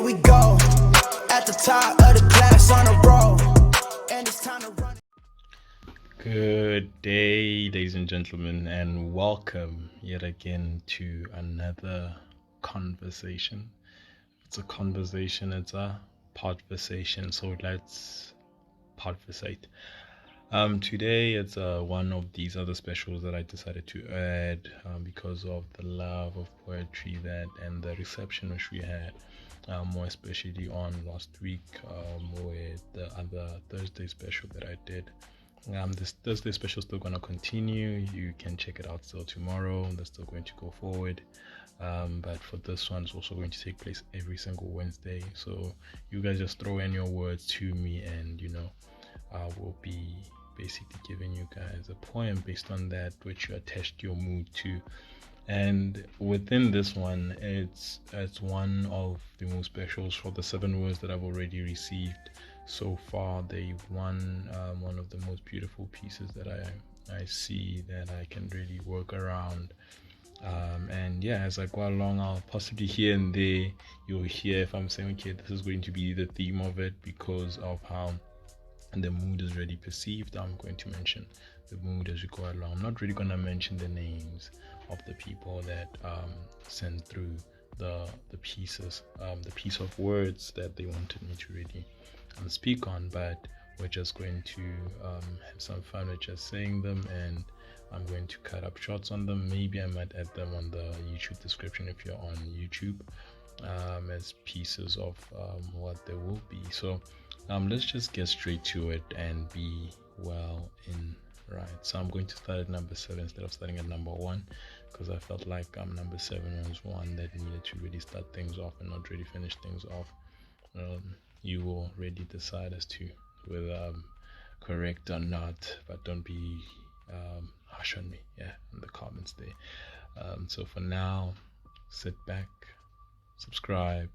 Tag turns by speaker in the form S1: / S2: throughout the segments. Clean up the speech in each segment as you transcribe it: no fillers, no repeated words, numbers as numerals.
S1: here we go. At the top of the class on a roll. And it's time to run.
S2: Good day, ladies and gentlemen, and welcome yet again to another conversation. It's a conversation, it's a podversation, so let's podversate. Today it's one of these other specials that I decided to add because of the love of poetry and the reception which we had, more especially on last week with the other Thursday special that I did. This Thursday special is still going to continue. You can check it out still tomorrow. They're still going to go forward. But for this one, it's also going to take place every single Wednesday. So you guys just throw in your words to me, and we'll be basically giving you guys a poem based on that which you attached your mood to. And within this one, it's one of the most specials for the 7 words that I've already received so far. They've won one of the most beautiful pieces that I see that I can really work around. And yeah, as I go along, I'll possibly here and there you'll hear if I'm saying, okay, this is going to be the theme of it because of how the mood is already perceived. I'm going to mention the mood as we go along. I'm not really going to mention the names of the people that sent through the pieces, the piece of words that they wanted me to really speak on, but we're just going to have some fun with just saying them, and I'm going to cut up shots on them. Maybe I might add them on the YouTube description if you're on YouTube, as pieces of what there will be. So let's just get straight to it and be well in right. So I'm going to start at number 7 instead of starting at number 1, because I felt like number 7 was one that needed to really start things off and not really finish things off. You will already decide as to whether I'm correct or not, but don't be harsh on me, in the comments there. So for now, sit back, subscribe,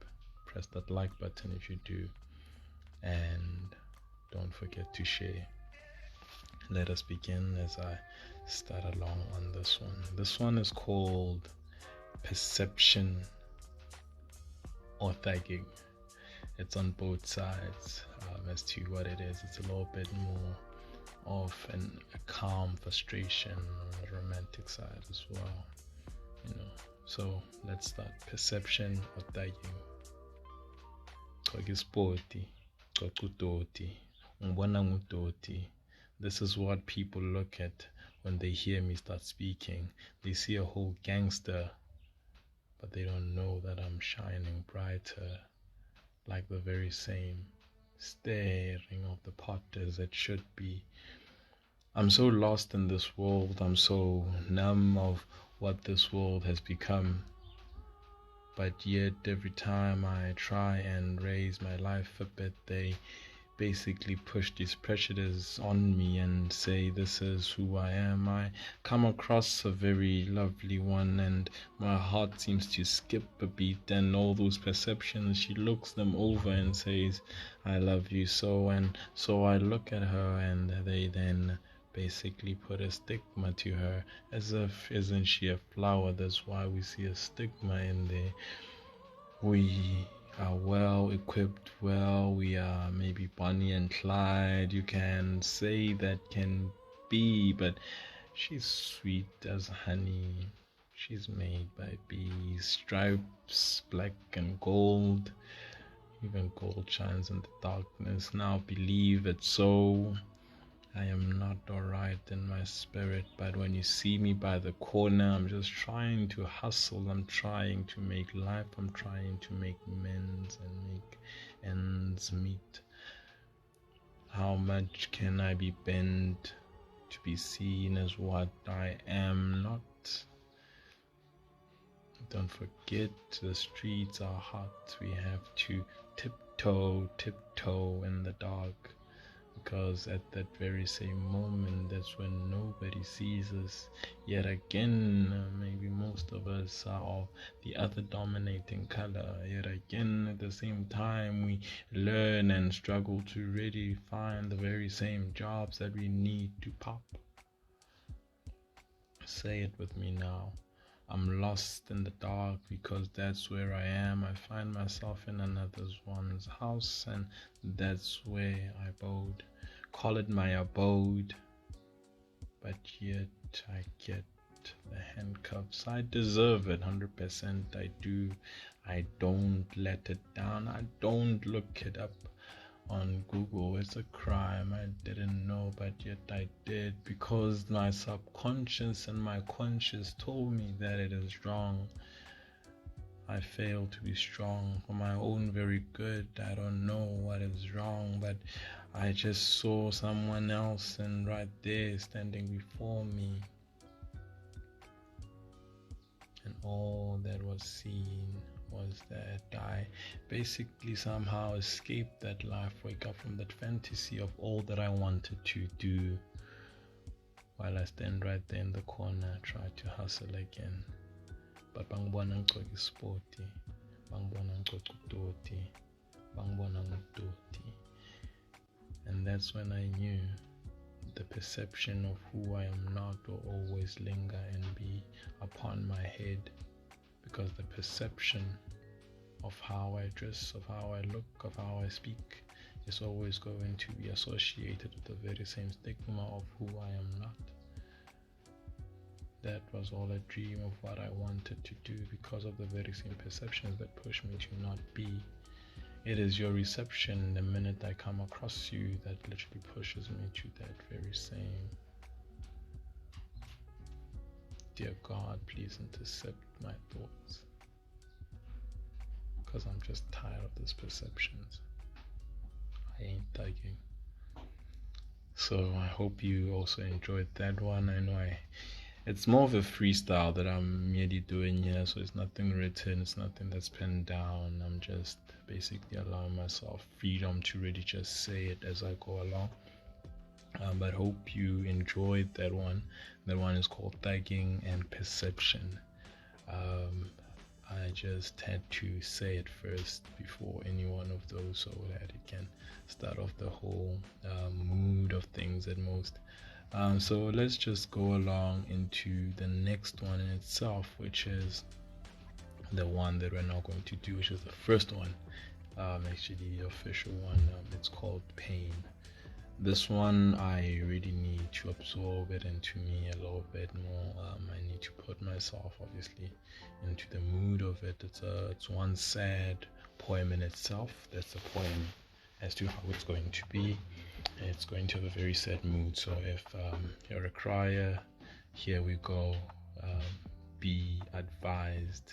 S2: press that like button if you do, and don't forget to share. Let us begin as I start along on this one. This one is called Perception or Thagging. It's on both sides as to what it is. It's a little bit more of a calm frustration on the romantic side as well. So let's start. Perception or Thagging. This is what people look at when they hear me start speaking. They see a whole gangster, but they don't know that I'm shining brighter, like the very same staring of the pot as it should be. I'm so lost in this world. I'm so numb of what this world has become. But yet every time I try and raise my life a bit, they basically push these prejudices on me and say this is who I am. I come across a very lovely one, and my heart seems to skip a beat, and all those perceptions, she looks them over and says, I love you so. And so I look at her, and they then basically put a stigma to her, as if isn't she a flower? That's why we see a stigma in there. We are well equipped, we are maybe Bonnie and Clyde, you can say that can be, but she's sweet as honey. She's made by bees, stripes, black and gold. Even gold shines in the darkness. Now believe it so. I am not alright in my spirit, but when you see me by the corner, I'm just trying to hustle, I'm trying to make life, I'm trying to make amends and make ends meet. How much can I be bent to be seen as what I am not? Don't forget, the streets are hot, we have to tiptoe in the dark. Because at that very same moment, that's when nobody sees us. Yet again, maybe most of us are of the other dominating color. Yet again, at the same time, we learn and struggle to really find the very same jobs that we need to pop. Say it with me now. I'm lost in the dark because that's where I am. I find myself in another one's house, and that's where I abode. Call it my abode, but yet I get the handcuffs. I deserve it 100%. I do. I don't let it down. I don't look it up on Google. It's a crime I didn't know, but yet I did, because my subconscious and my conscious told me that it is wrong. I failed to be strong for my own very good. I don't know what is wrong, but I just saw someone else, and right there standing before me, and all that was seen was that I basically somehow escaped that life, wake up from that fantasy of all that I wanted to do, while I stand right there in the corner, try to hustle again. But bangibona ngigcoka ispoti, bangibona ngigcoka udoti, bangibona ngudoti. And that's when I knew the perception of who I am not will always linger and be upon my head, because the perception of how I dress, of how I look, of how I speak is always going to be associated with the very same stigma of who I am not. That was all a dream of what I wanted to do, because of the very same perceptions that push me to not be. It is your reception the minute I come across you that literally pushes me to that very same. Dear God, please intercept my thoughts, because I'm just tired of these perceptions. I ain't thugging. So I hope you also enjoyed that one. I know it's more of a freestyle that I'm merely doing here, so it's nothing written, it's nothing that's penned down. I'm just basically allowing myself freedom to really just say it as I go along. But hope you enjoyed that one. That one is called Thugging and Perception. I just had to say it first before any one of those, so that it can start off the whole mood of things at most. So let's just go along into the next one in itself, which is the one that we're now going to do, which is the first one, actually the official one. It's called Pain. This one I really need to absorb it into me a little bit more. I need to put myself obviously into the mood of it. It's one sad poem in itself. That's the poem as to how it's going to be. It's going to have a very sad mood. So if you're a crier, here we go. Be advised.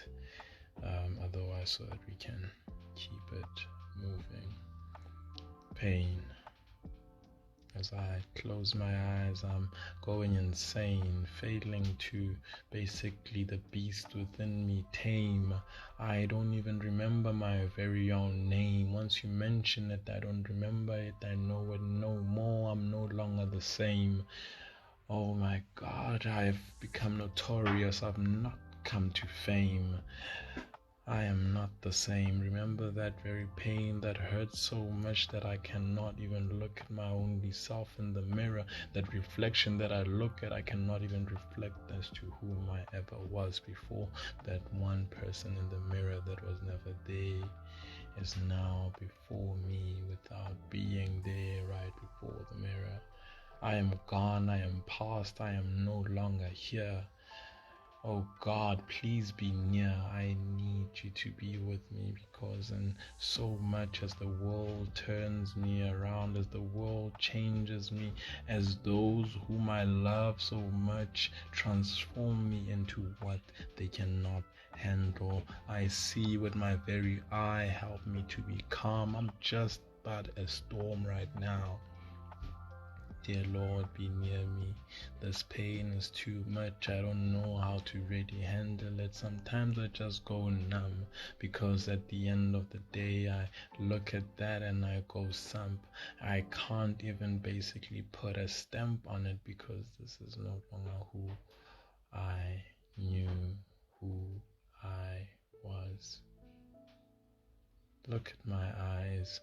S2: Otherwise, so that we can keep it moving. Pain. As I close my eyes, I'm going insane, failing to basically the beast within me tame. I don't even remember my very own name. Once you mention it, I don't remember it. I know it no more. I'm no longer the same. Oh my God, I've become notorious. I've not come to fame. I am not the same. Remember that very pain that hurts so much that I cannot even look at my only self in the mirror. That reflection that I look at, I cannot even reflect as to whom I ever was before. That one person in the mirror that was never there is now before me without being there right before the mirror. I am gone, I am past, I am no longer here. Oh God, please be near. I need you to be with me, because in so much as the world turns me around, as the world changes me, as those whom I love so much transform me into what they cannot handle, I see with my very eye. Help me to be calm. I'm just but a storm right now. Dear Lord, be near me. This pain is too much. I don't know how to really handle it. Sometimes I just go numb, because at the end of the day I look at that and I go sump. I can't even basically put a stamp on it, because this is no longer who I knew who I was. Look at my eyes.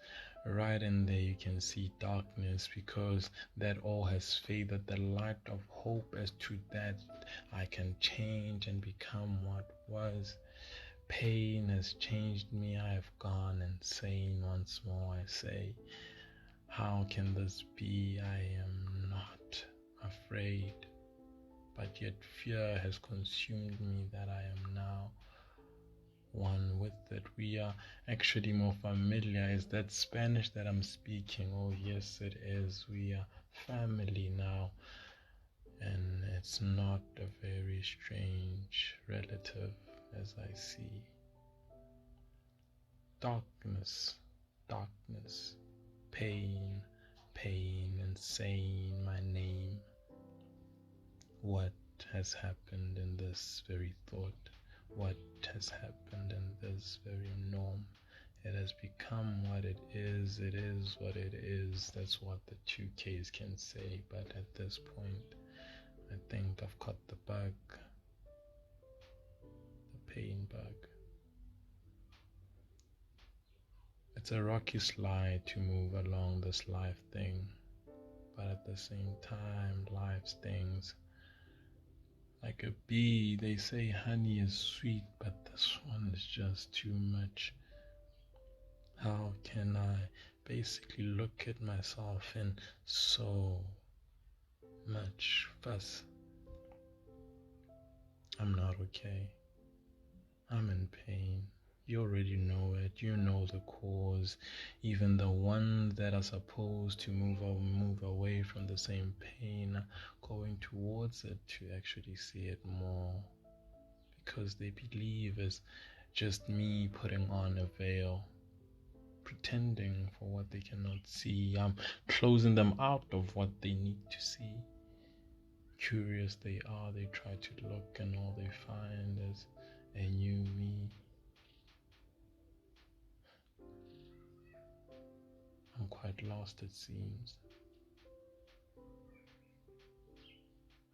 S2: Right in there you can see darkness, because that all has faded. The light of hope as to that I can change and become what was. Pain has changed me. I have gone insane. Once more I say, how can this be? I am not afraid, but yet fear has consumed me, that I am now one with it. We are actually more familiar. Is that Spanish that I'm speaking? Oh yes, it is. We are family now, and it's not a very strange relative as I see. Darkness, darkness, pain, pain, insane, my name. What has happened in this very thought? What has happened in this very norm? It has become what it is. It is what it is. That's what the 2Ks can say. But at this point, I think I've caught the bug, the pain bug. It's a rocky slide to move along this life thing, but at the same time, life stings like a bee. They say honey is sweet, but this one is just too much. How can I basically look at myself in so much fuss? I'm not okay. I'm in pain. You already know it. You know the cause. Even the ones that are supposed to move away from the same pain are going towards it to actually see it more, because they believe it's just me putting on a veil, pretending for what they cannot see. I'm closing them out of what they need to see. Curious they are, they try to look, and all they find is a new me. I'm quite lost, it seems.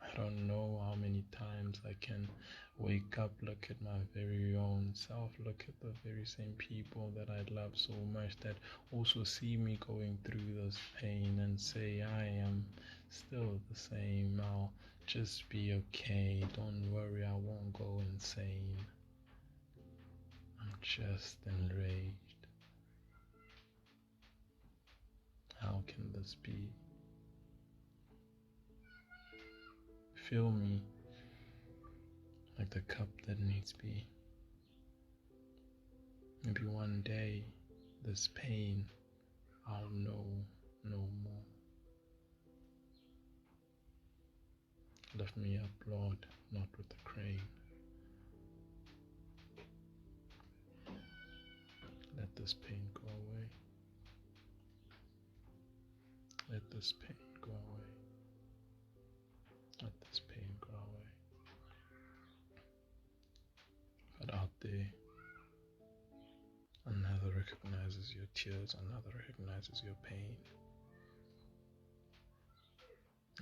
S2: I don't know how many times I can wake up, look at my very own self, look at the very same people that I love so much, that also see me going through this pain, and say, I am still the same. I'll just be okay. Don't worry, I won't go insane. I'm just enraged. How can this be? Fill me like the cup that needs be. Maybe one day, this pain, I'll know no more. Lift me up, Lord, not with a crane. Let this pain go away. Let this pain go away. Let this pain go away. But out there, another recognizes your tears, another recognizes your pain.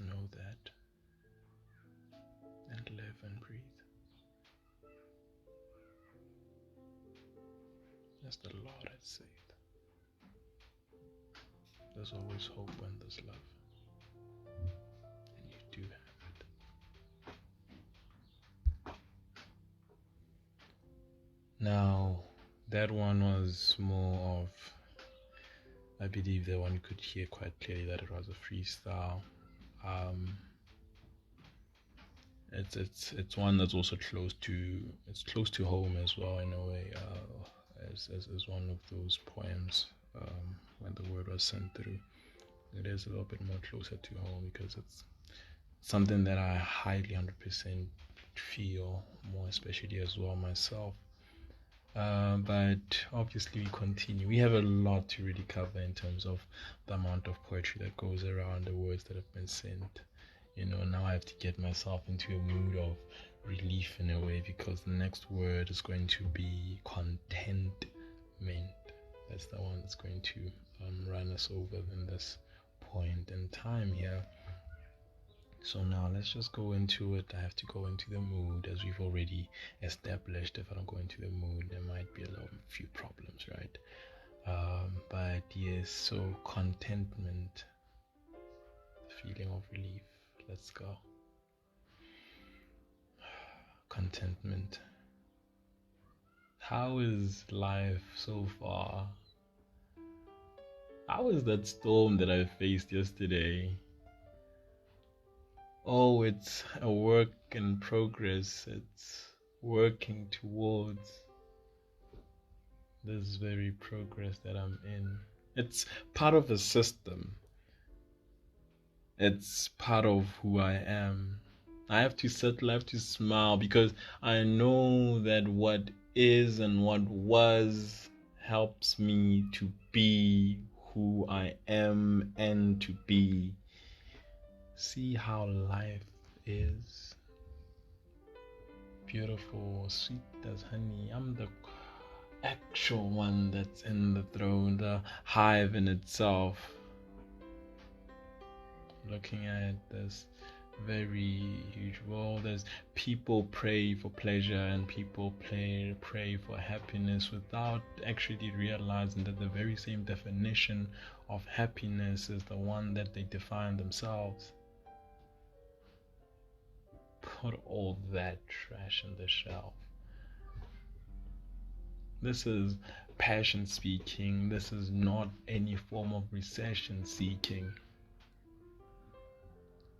S2: Know that, and live and breathe. As the Lord has said, there's always hope when there's love, and you do have it. Now, that one was more of, I believe that one could hear quite clearly that it was a freestyle. It's one that's also close to home as well, in a way, as one of those poems, when the word was sent through. It is a little bit more closer to home, because it's something that I highly 100% feel more, especially as well myself. But obviously we continue. We have a lot to really cover in terms of the amount of poetry that goes around, the words that have been sent. Now I have to get myself into a mood of relief in a way, because the next word is going to be contentment. That's the one that's going to run us over in this point in time here. So now let's just go into it. I have to go into the mood, as we've already established. If I don't go into the mood, there might be a few problems, right? But yes, so contentment, feeling of relief. Let's go. Contentment. How is life so far? How is that storm that I faced yesterday? Oh, it's a work in progress. It's working towards this very progress that I'm in. It's part of a system. It's part of who I am. I have to settle, I have to smile, because I know that what is and what was helps me to be who I am and to be. See how life is. Beautiful, sweet as honey. I'm the actual one that's in the throne, the hive in itself. Looking at this very huge world, as people pray for pleasure and people pray for happiness without actually realizing that the very same definition of happiness is the one that they define themselves. Put all that trash in the shelf. This is passion speaking. This is not any form of recession seeking.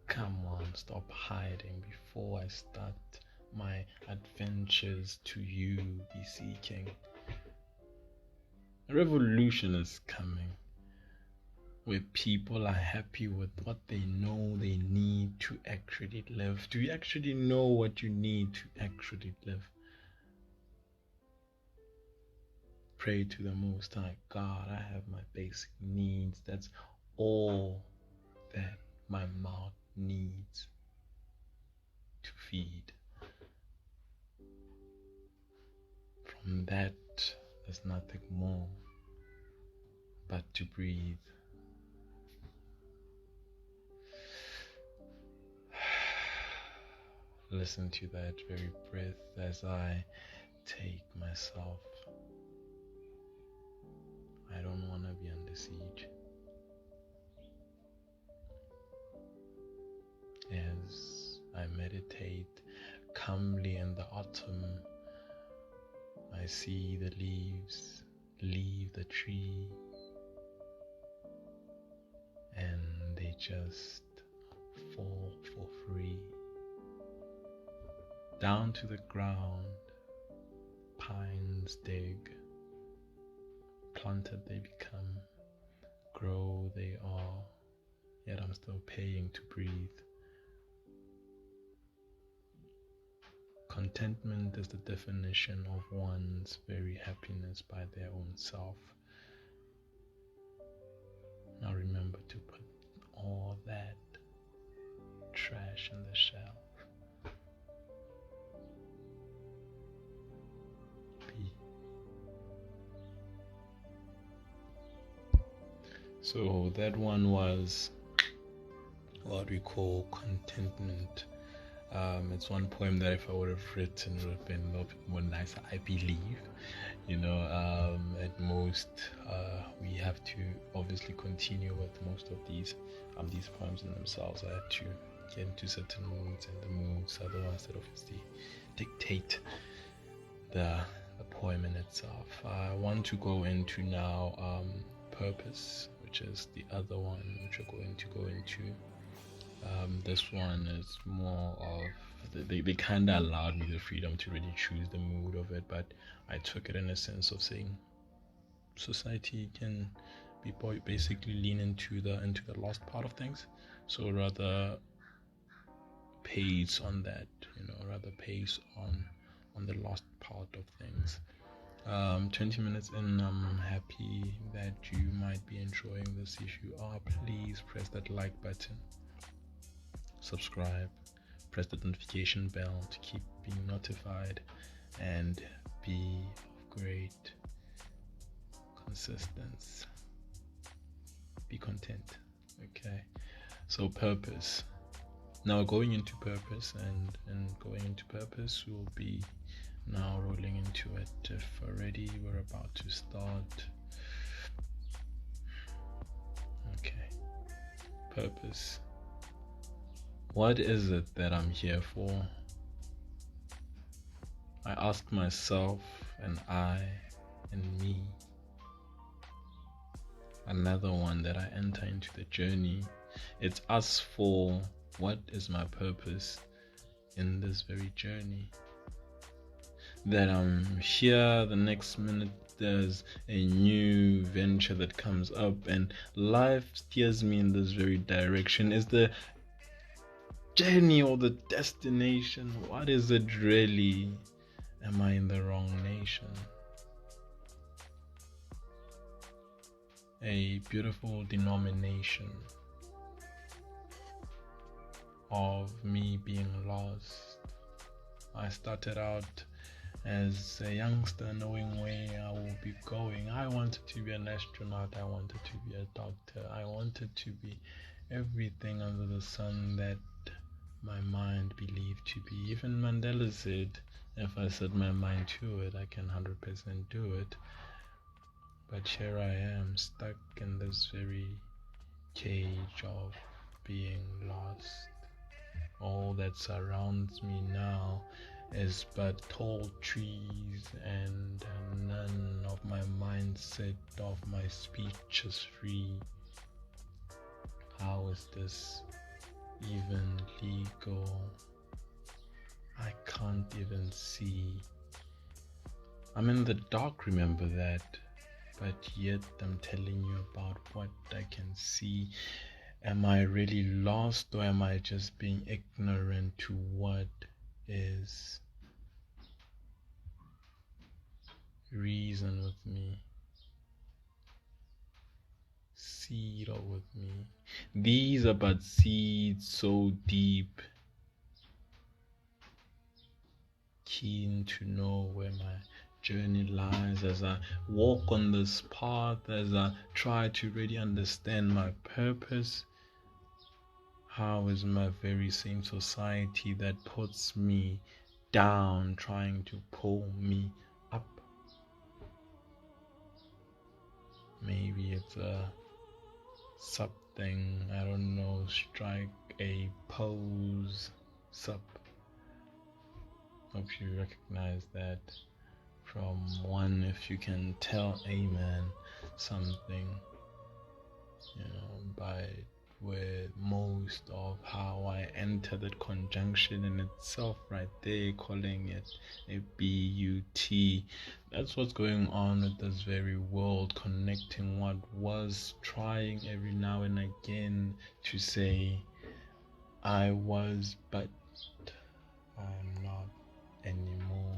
S2: Come on, stop hiding before I start my adventures to you be seeking. A revolution is coming where people are happy with what they know they need to actually live. Do you actually know what you need to actually live? Pray to the Most High God. I have my basic needs. That's all that my mouth needs to feed. From that, there's nothing more but to breathe. Listen to that very breath as I take myself. I don't want to be under siege. As I meditate calmly in the autumn, I see the leaves leave the tree and they just fall for free down to the ground. Pines dig, planted they become, grow they are, yet I'm still paying to breathe. Contentment is the definition of one's very happiness by their own self. Now remember to put all that trash in the shelf. Be. So that one was what we call contentment. It's one poem that if I would have written would have been a little bit more nicer, I believe. At most we have to obviously continue with most of these poems in themselves. I had to get into certain moods, and the moods are the ones that obviously dictate the poem in itself. I want to go into now purpose, which is the other one which we're going to go into. This one is more of they kind of allowed me the freedom to really choose the mood of it, but I took it in a sense of saying society can be basically lean into the lost part of things, so rather pace on that, rather pace on the lost part of things. 20 minutes in, I'm happy that you might be enjoying this. If you are, please press that like button, subscribe, press the notification bell to keep being notified, and be of great consistence. Be content. Okay, so purpose. Now going into purpose, and going into purpose, we'll be now rolling into it. If already we're about to start, purpose? What is it that I'm here for? I ask myself, and I, and me. Another one that I enter into the journey. It's us for what is my purpose in this very journey. That I'm here, the next minute there's a new venture that comes up and life steers me in this very direction. Is the journey or the destination? What is it really? Am I in the wrong nation? A beautiful denomination of me being lost. I started out as a youngster knowing where I will be going. I wanted to be an astronaut. I wanted to be a doctor. I wanted to be everything under the sun that my mind believed to be. Even Mandela said, if I set my mind to it, I can 100% do it. But here I am, stuck in this very cage of being lost. All that surrounds me now is but tall trees, and none of my mindset, of my speech is free. How is this even legal? I can't even see. I'm in the dark, remember that, but yet I'm telling you about what I can see. Am I really lost, or am I just being ignorant to what is? Reason with me. Seed out with me. These are but seeds so deep, keen to know where my journey lies as I walk on this path, as I try to really understand my purpose. How is my very same society that puts me down trying to pull me up? Maybe it's a something, I don't know, strike a pose, sup. Hope you recognize that from one, if you can tell amen something, by where most of how I enter that conjunction in itself right there, calling it a B-U-T. That's what's going on with this very world, connecting what was, trying every now and again to say I was, but I'm not anymore.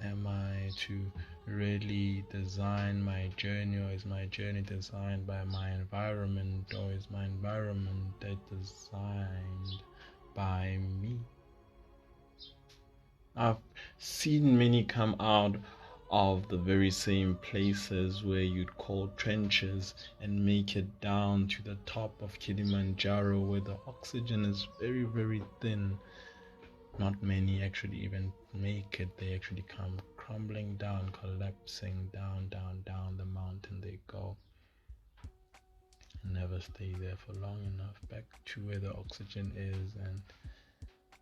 S2: Am I to really design my journey, or is my journey designed by my environment, or is my environment designed by me? I've seen many come out of the very same places where you'd call trenches and make it down to the top of Kilimanjaro, where the oxygen is very, very thin. Not many actually even make it. They actually come crumbling down, collapsing down the mountain they go. Never stay there for long enough. Back to where the oxygen is, and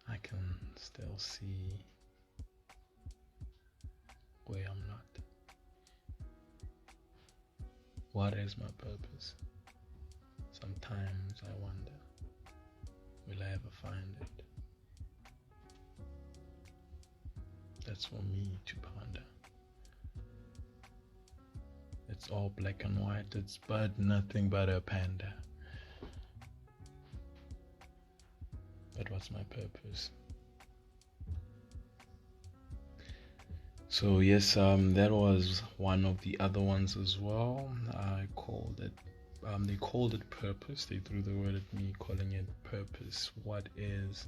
S2: I can still see where I'm not. What is my purpose? Sometimes I wonder, will I ever find it? That's for me to ponder. It's all black and white, it's but nothing but a panda. But what's my purpose? So yes, that was one of the other ones as well. I called it, they called it purpose. They threw the word at me, calling it purpose. What is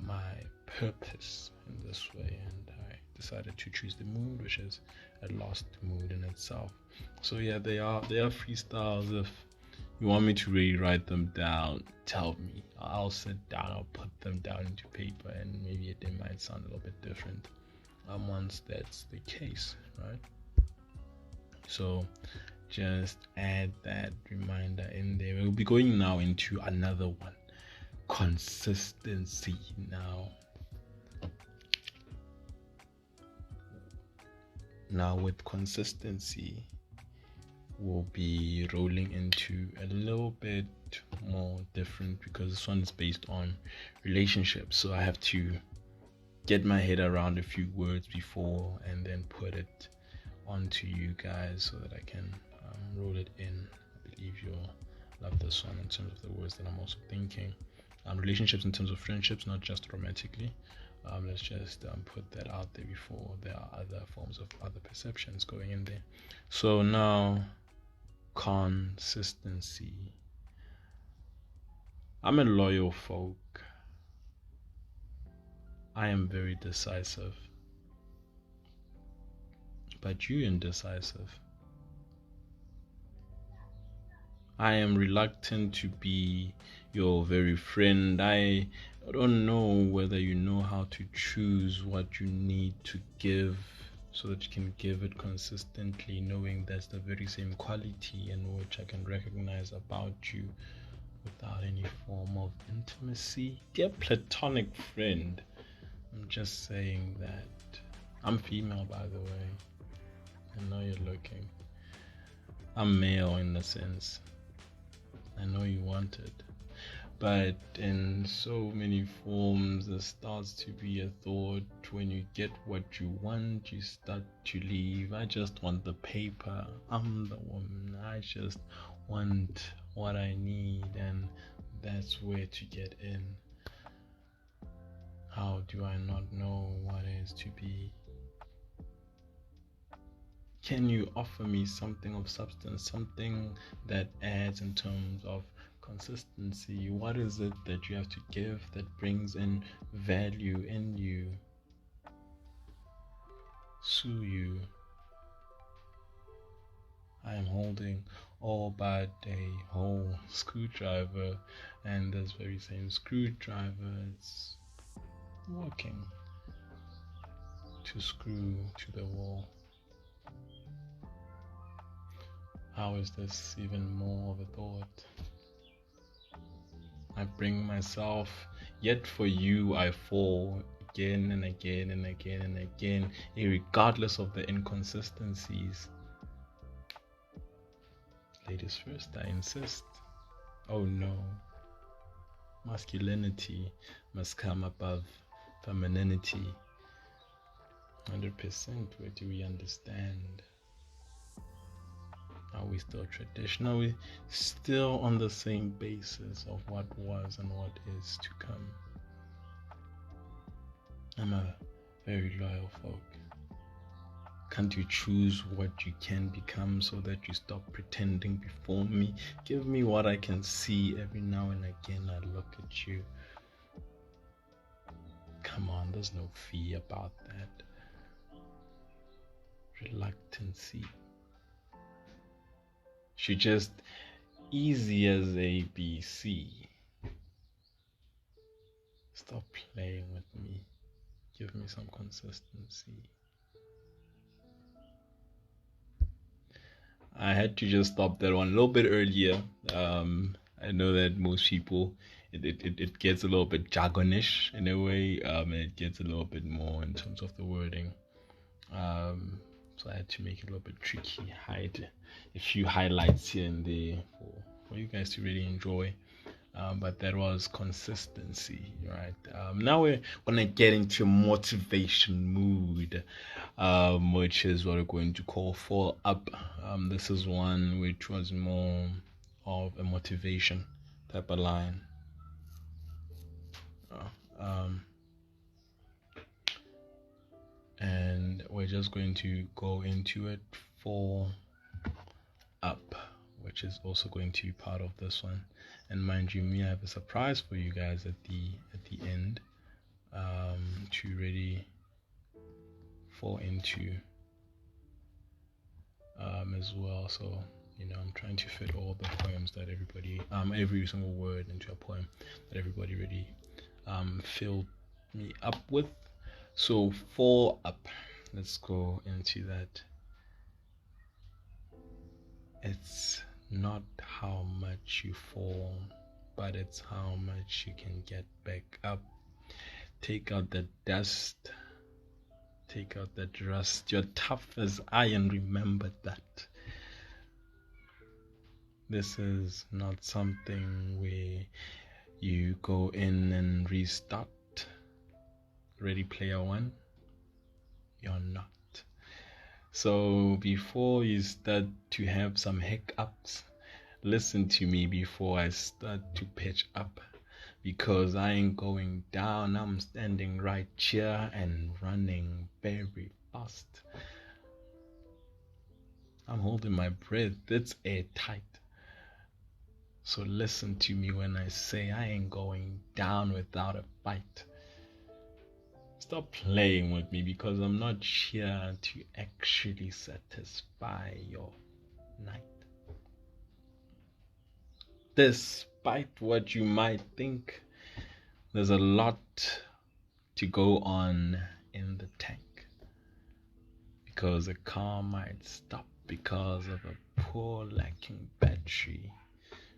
S2: my purpose in this way? And I decided to choose the mood, which is a lost mood in itself. So yeah, they are freestyles. If you want me to really write them down, tell me. I'll sit down, I'll put them down into paper, and maybe they might sound a little bit different once that's the case, right? So just add that reminder in there. We'll be going now into another one, consistency. Now with consistency, we'll be rolling into a little bit more different, because this one is based on relationships, so I have to get my head around a few words before and then put it onto you guys so that I can roll it in. I believe you'll love this one in terms of the words that I'm also thinking. Relationships in terms of friendships, not just romantically. Let's just put that out there before there are other forms of other perceptions going in there. So now, consistency. I'm a loyal folk. I am very decisive. But you indecisive. I am reluctant to be your very friend. I don't know whether you know how to choose what you need to give so that you can give it consistently, knowing that's the very same quality in which I can recognize about you without any form of intimacy. Dear platonic friend, I'm just saying that. I'm female, by the way. I know you're looking. I'm male in the sense. I know you want it. But in so many forms, there starts to be a thought, when you get what you want, you start to leave. I just want the paper. I'm the woman. I just want what I need, and that's where to get in. How do I not know what it is to be? Can you offer me something of substance, something that adds in terms of consistency? What is it that you have to give that brings in value in you? Sue you. I am holding all but a whole screwdriver, and this very same screwdriver is working to screw to the wall. How is this even more of a thought? I bring myself, yet for you I fall again and again and again and again, regardless of the inconsistencies. Ladies first, I insist. Oh no. Masculinity must come above femininity. 100%. Where do we understand? Are we still traditional? Are we still on the same basis of what was and what is to come? I'm a very loyal folk. Can't you choose what you can become so that you stop pretending before me? Give me what I can see. Every now and again I look at you. Come on, there's no fee about that. Reluctancy. She just easy as ABC. Stop playing with me. Give me some consistency. I had to just stop that one a little bit earlier. I know that most people, it gets a little bit jargonish in a way. It gets a little bit more in terms of the wording. So I had to make it a little bit tricky. Hide a few highlights here and there for you guys to really enjoy. But that was consistency, right? Now we're gonna get into motivation mood, which is what we're going to call fall up. This is one which was more of a motivation type of line. And we're just going to go into it for up, which is also going to be part of this one. And mind you, I have a surprise for you guys at the end, to really fall into as well. So I'm trying to fit all the poems that everybody, every single word into a poem that everybody really filled me up with. So fall up, let's go into that. it's not how much you fall, but it's how much you can get back up. Take out the dust, take out that rust. You're tough as iron, remember that. This is not something where you go in and restart. Ready Player One? You're not. So before you start to have some hiccups, listen to me before I start to pitch up, because I ain't going down. I'm standing right here and running very fast. I'm holding my breath. It's airtight. So listen to me when I say I ain't going down without a fight. Stop playing with me, because I'm not here to actually satisfy your night. Despite what you might think, there's a lot to go on in the tank, because the car might stop because of a poor lacking battery.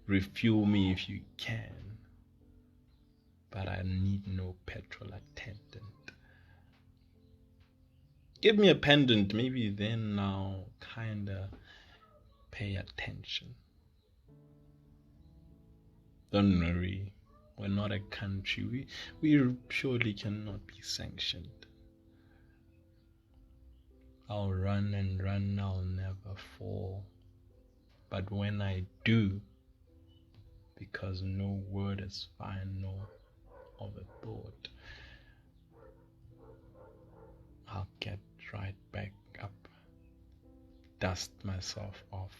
S2: Refuel me if you can, but I need no petrol attendant. Give me a pendant, maybe then I'll kinda pay attention. Don't worry, we're not a country. We surely cannot be sanctioned. I'll run and run, I'll never fall. But when I do, because no word is final of a thought, I'll get right back up, dust myself off.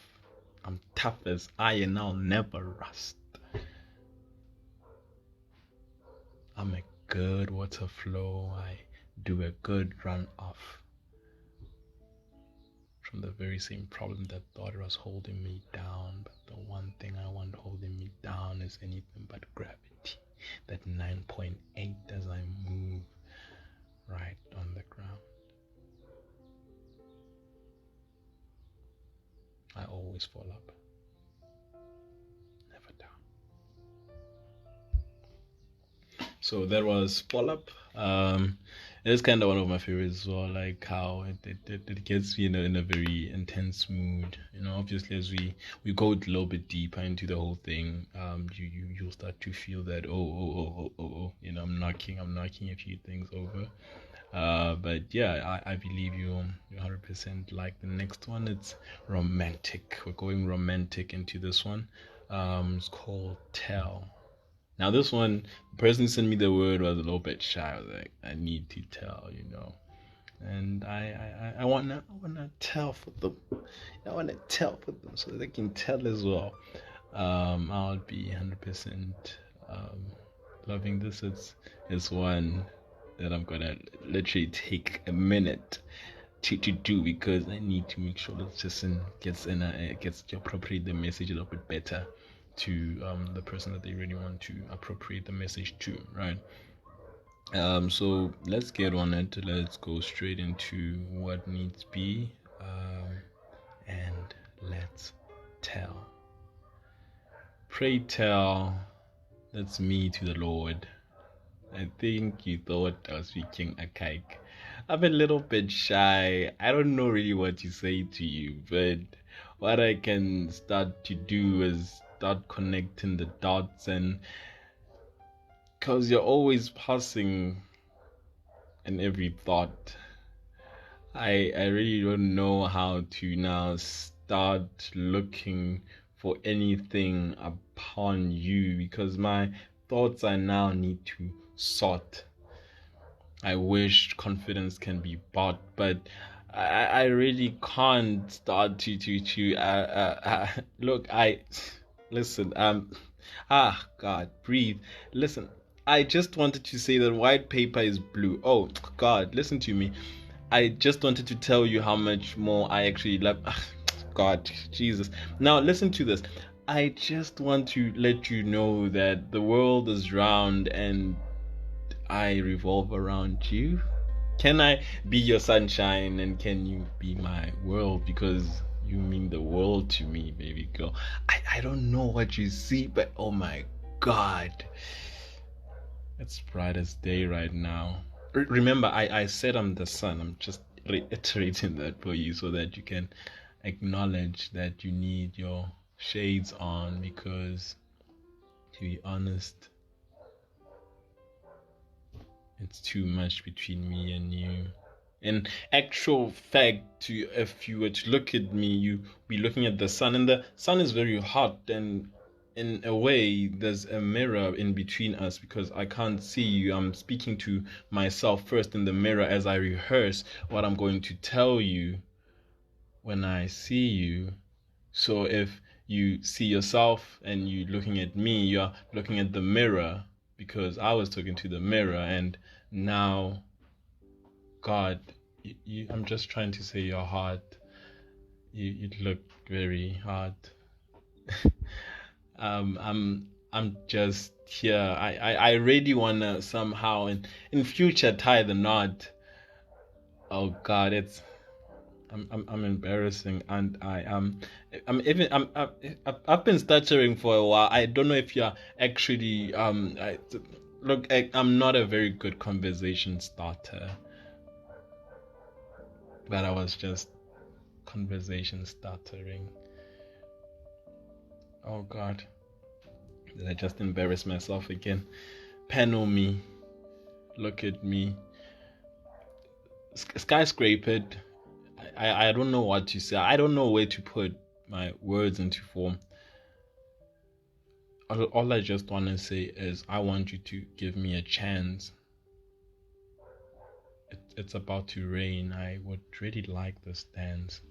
S2: I'm tough as iron, I'll never rust. I'm a good water flow, I do a good run off from the very same problem that thought it was holding me down. But the one thing I want holding me down is anything but gravity. That 9.8 as I move right on the ground. I always fall up, never down. So that was Fall Up. It's kind of one of my favorites as well, like how it gets me in a very intense mood. Obviously as we go a little bit deeper into the whole thing, you'll start to feel that I'm knocking a few things over. But yeah, I believe you're 100% like the next one. It's romantic. We're going romantic into this one. It's called Tell. Now this one, the person who sent me the word was a little bit shy. I was like, I need to tell, and I wanna tell for them. I wanna tell for them so they can tell as well. I'll be 100% loving this. It's one that I'm gonna literally take a minute to do, because I need to make sure that Justin gets to appropriate the message a little bit better to the person that they really want to appropriate the message to, right? So let's get on it. Let's go straight into what needs be, and let's tell. Pray tell, that's me to the Lord. I think you thought I was speaking Akaik. I'm a little bit shy. I don't know really what to say to you, but what I can start to do is start connecting the dots, and because you're always passing in every thought, I really don't know how to now start looking for anything upon you, because my thoughts I now need to sort. I wish confidence can be bought, but I really can't start to look. Listen, God, breathe. Listen, I just wanted to say that white paper is blue. Oh, God, listen to me. I just wanted to tell you how much more I actually love. God, Jesus. Now, listen to this. I just want to let you know that the world is round and I revolve around you. Can I be your sunshine and can you be my world? Because You mean the world to me, baby girl. I don't know what you see, but oh my god. It's bright as day right now. Remember, I said I'm the sun. I'm just reiterating that for you so that you can acknowledge that you need your shades on, because to be honest, it's too much between me and you. In actual fact, if you were to look at me, you be looking at the sun, and the sun is very hot, and in a way, there's a mirror in between us because I can't see you. I'm speaking to myself first in the mirror as I rehearse what I'm going to tell you when I see you. So if you see yourself and you looking at me, you're looking at the mirror because I was talking to the mirror, and now, God, I'm just trying to say you're hard. You look very hard. I'm just here. I really wanna somehow in future tie the knot. Oh God, I'm embarrassing, and I've been stuttering for a while. I don't know if you're actually look. I'm not a very good conversation starter, but I was just conversation stuttering. Oh God, did I just embarrass myself again? Panel me, look at me, skyscraper. I don't know what to say. I don't know where to put my words into form. All I just want to say is I want you to give me a chance. It's about to rain. I would really like this dance.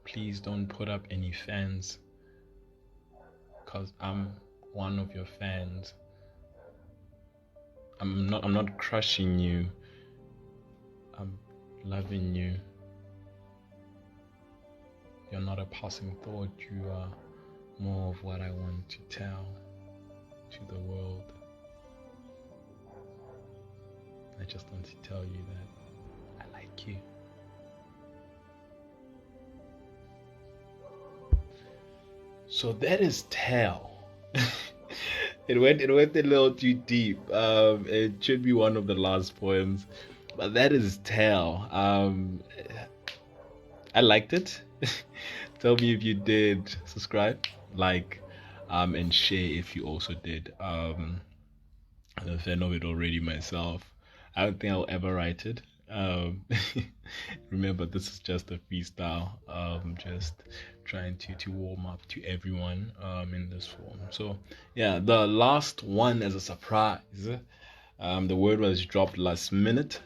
S2: Please don't put up any fans, cause I'm one of your fans. I'm not crushing you. I'm loving you. You're not a passing thought. You are more of what I want to tell to the world. I just want to tell you that I like you. So that is tell. It went a little too deep. It should be one of the last poems, but that is tell. I liked it. Tell me if you did. Subscribe, like, and share if you also did. I'm a fan of it already myself. I don't think I'll ever write it. Remember, this is just a freestyle. Just trying to warm up to everyone in this form. So yeah, the last one is a surprise. The word was dropped last minute.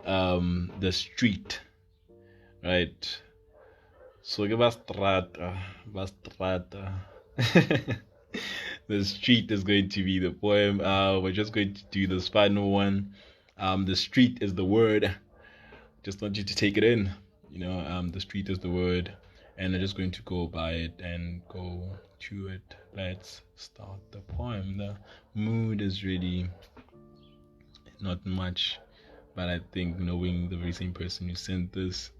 S2: The street, right? So give us strata. The street is going to be the poem. We're just going to do this final one. The street is the word. Just want you to take it in. The street is the word, and I'm just going to go by it and go to it. Let's start the poem. The mood is really not much, but I think knowing the very same person who sent this,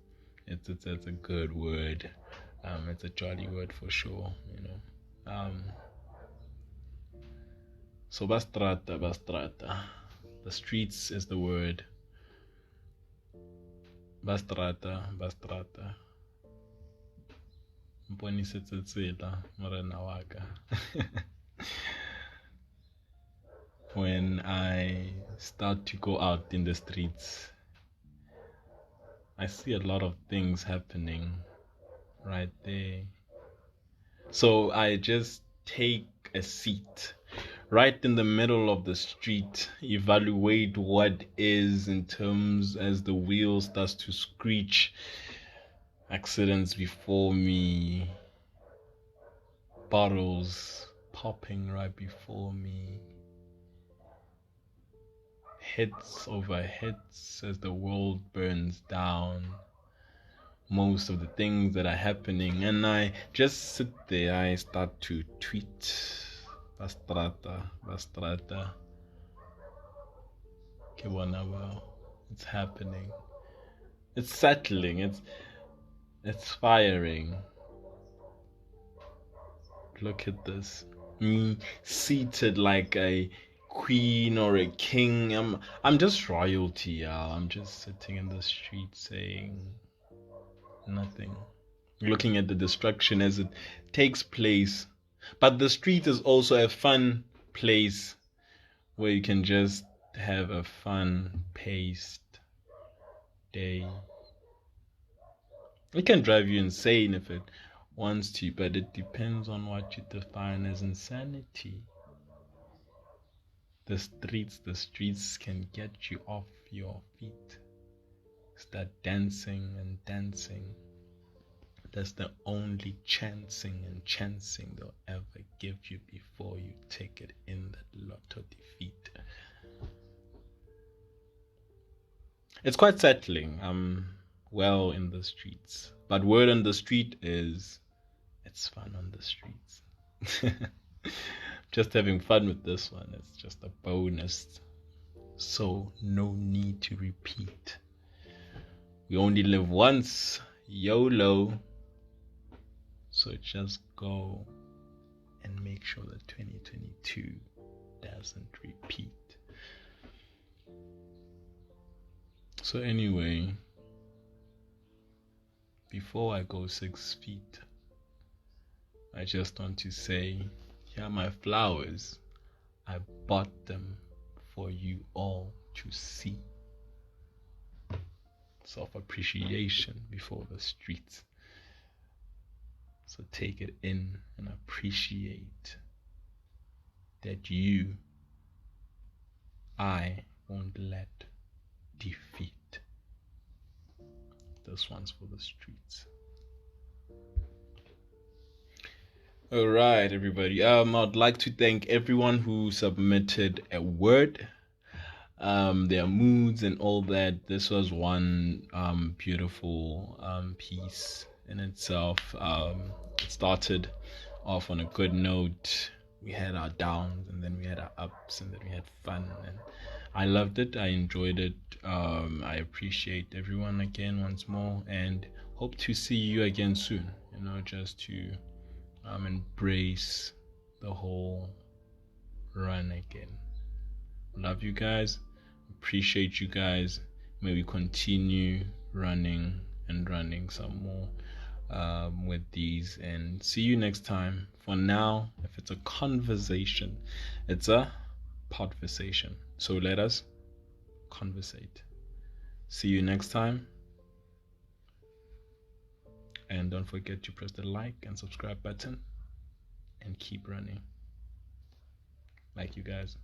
S2: it's a good word. It's a jolly word for sure. So bastrata. The streets is the word. Bastrata. Mponisetse tsela morena wa ka. When I start to go out in the streets, I see a lot of things happening right there. So I just take a seat right in the middle of the street, evaluate what is in terms as the wheel starts to screech, accidents before me, bottles popping right before me, hits over hits as the world burns down, most of the things that are happening, and I just sit there. I start to tweet. Bastrata. Well, it's happening. It's settling. It's firing. Look at this. Me seated like a queen or a king. I'm just royalty, y'all. I'm just sitting in the street saying nothing. Looking at the destruction as it takes place. But the street is also a fun place where you can just have a fun paced day. It can drive you insane if it wants to, but it depends on what you define as insanity. The streets can get you off your feet. Start dancing and dancing. That's the only chancing and chancing they'll ever give you before you take it in that lotto defeat. It's quite settling. I'm well in the streets. But word on the street is it's fun on the streets. Just having fun with this one. It's just a bonus. So no need to repeat. We only live once. YOLO. So just go and make sure that 2022 doesn't repeat. So anyway, before I go 6 feet, I just want to say, here are my flowers. I bought them for you all to see. Self-appreciation before the streets. So take it in and appreciate that I won't let defeat. This one's for the streets. All right, everybody. I'd like to thank everyone who submitted a word, their moods and all that. This was one beautiful piece in itself. It started off on a good note. We had our downs and then we had our ups and then we had fun, and I loved it. I enjoyed it. I appreciate everyone again once more and hope to see you again soon, just to embrace the whole run again. Love you guys, appreciate you guys. May we continue running some more with these, and see you next time. For now, if it's a conversation, it's a podversation. So let us conversate. See you next time. And don't forget to press the like and subscribe button and keep running. Like you guys.